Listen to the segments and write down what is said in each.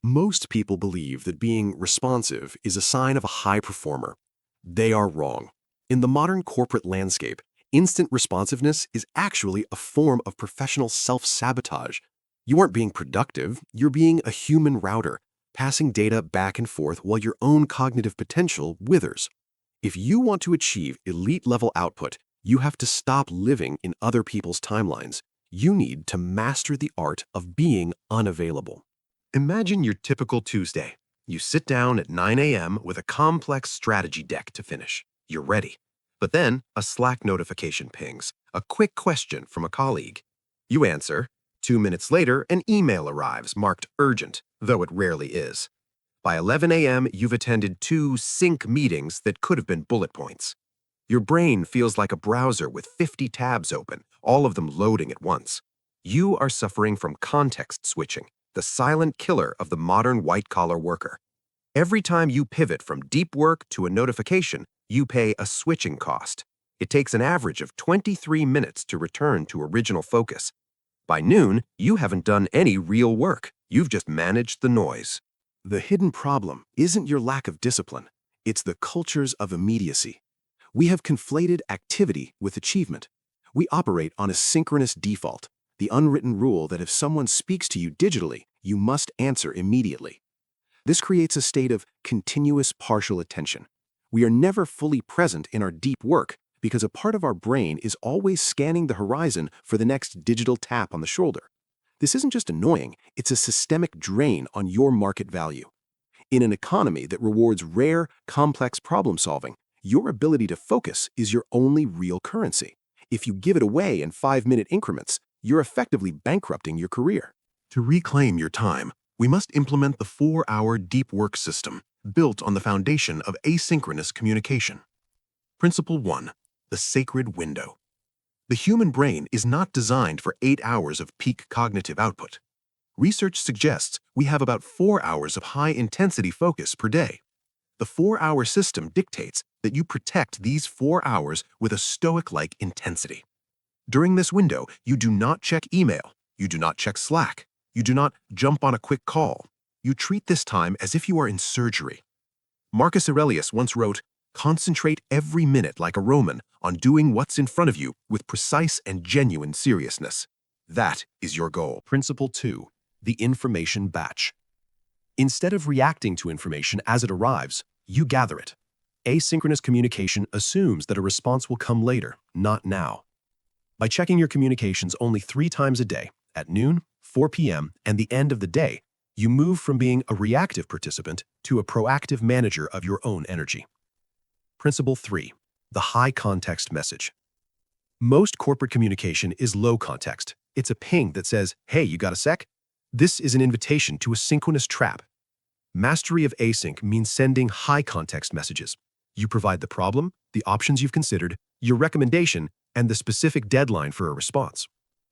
Most people believe that being responsive is a sign of a high performer. They are wrong. In the modern corporate landscape, instant responsiveness is actually a form of professional self-sabotage. You aren't being productive, you're being a human router, passing data back and forth while your own cognitive potential withers. If you want to achieve elite-level output, you have to stop living in other people's timelines. You need to master the art of being unavailable. Imagine your typical Tuesday. You sit down at 9 a.m. with a complex strategy deck to finish. You're ready. But then a Slack notification pings, a quick question from a colleague. You answer. 2 minutes later, an email arrives marked urgent, though it rarely is. By 11 a.m., you've attended 2 sync meetings that could have been bullet points. Your brain feels like a browser with 50 tabs open, all of them loading at once. You are suffering from context switching, the silent killer of the modern white-collar worker. Every time you pivot from deep work to a notification, you pay a switching cost. It takes an average of 23 minutes to return to original focus. By noon, you haven't done any real work. You've just managed the noise. The hidden problem isn't your lack of discipline. It's the cultures of immediacy. We have conflated activity with achievement. We operate on a synchronous default, the unwritten rule that if someone speaks to you digitally, you must answer immediately. This creates a state of continuous partial attention. We are never fully present in our deep work because a part of our brain is always scanning the horizon for the next digital tap on the shoulder. This isn't just annoying, it's a systemic drain on your market value. In an economy that rewards rare, complex problem-solving, your ability to focus is your only real currency. If you give it away in 5-minute increments, you're effectively bankrupting your career. To reclaim your time, we must implement the 4-hour deep work system built on the foundation of asynchronous communication. Principle 1. The sacred window. The human brain is not designed for 8 hours of peak cognitive output. Research suggests we have about 4 hours of high-intensity focus per day. The 4-hour system dictates that you protect these 4 hours with a stoic-like intensity. During this window, you do not check email, you do not check Slack, you do not jump on a quick call. You treat this time as if you are in surgery. Marcus Aurelius once wrote, "Concentrate every minute like a Roman on doing what's in front of you with precise and genuine seriousness." That is your goal. Principle 2. The information batch. Instead of reacting to information as it arrives, you gather it. Asynchronous communication assumes that a response will come later, not now. By checking your communications only 3 times a day, at noon, 4 p.m., and the end of the day, you move from being a reactive participant to a proactive manager of your own energy. Principle 3. The high context message. Most corporate communication is low context. It's a ping that says, "Hey, you got a sec?" This is an invitation to a synchronous trap. Mastery of async means sending high context messages. You provide the problem, the options you've considered, your recommendation, and the specific deadline for a response.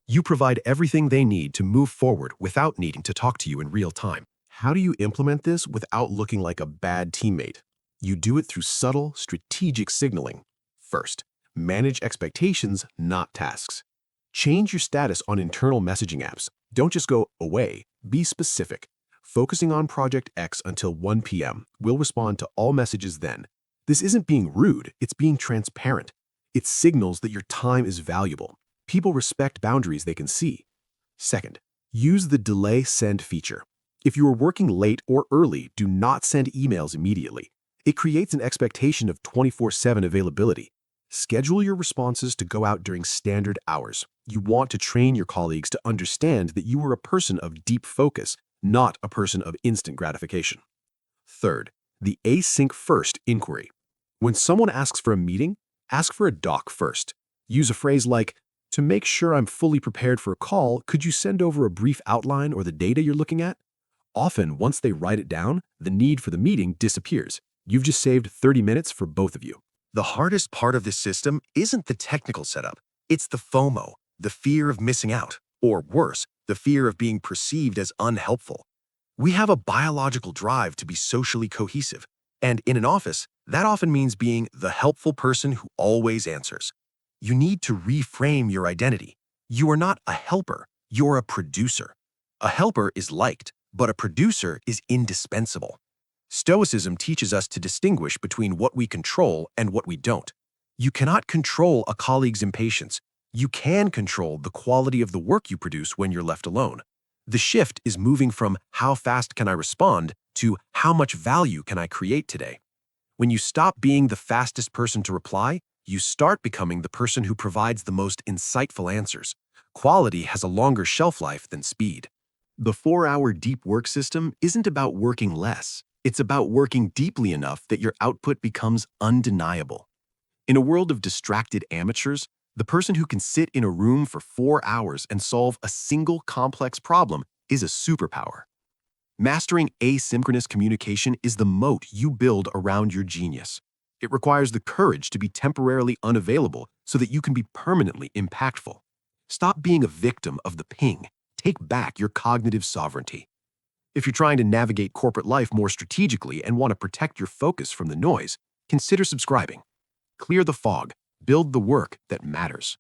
You provide everything they need to move forward without needing to talk to you in real time. How do you implement this without looking like a bad teammate? You do it through subtle, strategic signaling. First, manage expectations, not tasks. Change your status on internal messaging apps. Don't just go away, be specific. Focusing on Project X until 1 p.m. We'll respond to all messages then. This isn't being rude, it's being transparent. It signals that your time is valuable. People respect boundaries they can see. Second, use the delay send feature. If you are working late or early, do not send emails immediately. It creates an expectation of 24/7 availability. Schedule your responses to go out during standard hours. You want to train your colleagues to understand that you are a person of deep focus, not a person of instant gratification. Third, the Async-First inquiry. When someone asks for a meeting, ask for a doc first. Use a phrase like, "To make sure I'm fully prepared for a call, could you send over a brief outline or the data you're looking at?" Often, once they write it down, the need for the meeting disappears. You've just saved 30 minutes for both of you. The hardest part of this system isn't the technical setup. It's the FOMO, the fear of missing out, or worse, the fear of being perceived as unhelpful. We have a biological drive to be socially cohesive, and in an office, that often means being the helpful person who always answers. You need to reframe your identity. You are not a helper, you're a producer. A helper is liked, but a producer is indispensable. Stoicism teaches us to distinguish between what we control and what we don't. You cannot control a colleague's impatience. You can control the quality of the work you produce when you're left alone. The shift is moving from how fast can I respond to how much value can I create today. When you stop being the fastest person to reply, you start becoming the person who provides the most insightful answers. Quality has a longer shelf life than speed. The 4-hour deep work system isn't about working less. It's about working deeply enough that your output becomes undeniable. In a world of distracted amateurs, the person who can sit in a room for 4 hours and solve a single complex problem is a superpower. Mastering asynchronous communication is the moat you build around your genius. It requires the courage to be temporarily unavailable so that you can be permanently impactful. Stop being a victim of the ping. Take back your cognitive sovereignty. If you're trying to navigate corporate life more strategically and want to protect your focus from the noise, consider subscribing. Clear the fog. Build the work that matters.